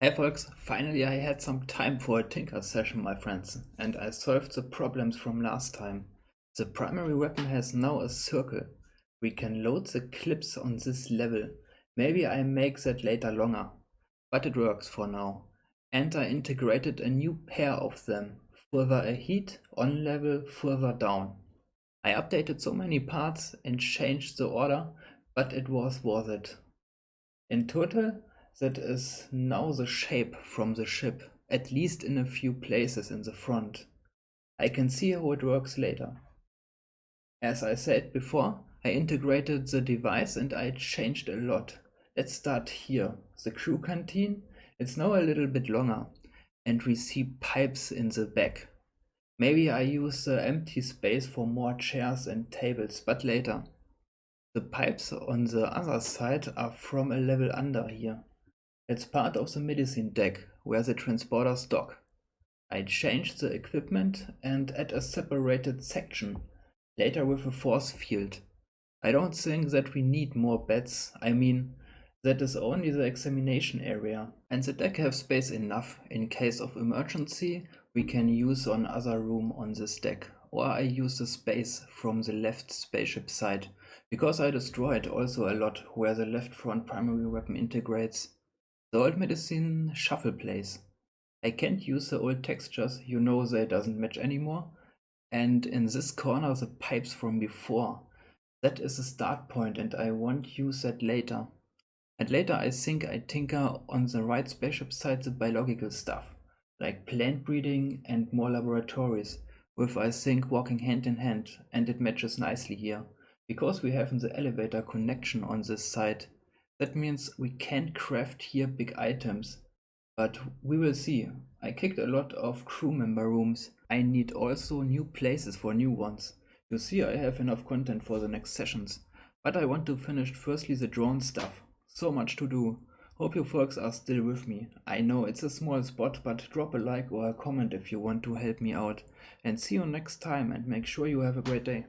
Hey folks, finally I had some time for a Tinker session, my friends, and I solved the problems from last time. The primary weapon has now a circle. We can load the clips on this level. Maybe I make that later longer, but it works for now. And I integrated a new pair of them, further ahead, on level, further down. I updated so many parts and changed the order, but it was worth it. In total, that is now the shape from the ship, at least in a few places in the front. I can see how it works later. As I said before, I integrated the device and I changed a lot. Let's start here. The crew canteen, it's now a little bit longer, and we see pipes in the back. Maybe I use the empty space for more chairs and tables, but later. The pipes on the other side are from a level under here. It's part of the medicine deck, where the transporters dock. I changed the equipment and add a separated section, later with a force field. I don't think that we need more beds, I mean, that is only the examination area. And the deck have space enough, in case of emergency, we can use on other room on this deck. Or I use the space from the left spaceship side, because I destroyed also a lot where the left front primary weapon integrates. The old medicine shuffle plays. I can't use the old textures, you know they doesn't match anymore. And in this corner the pipes from before. That is the start point and I won't use that later. And later I think I tinker on the right spaceship side the biological stuff, like plant breeding and more laboratories, with I think walking hand in hand, and it matches nicely here, because we have the elevator connection on this side. That means we can craft here big items, but we will see. I kicked a lot of crew member rooms. I need also new places for new ones. You see I have enough content for the next sessions, but I want to finish firstly the drone stuff. So much to do. Hope you folks are still with me. I know it's a small spot, but drop a like or a comment if you want to help me out. And see you next time and make sure you have a great day.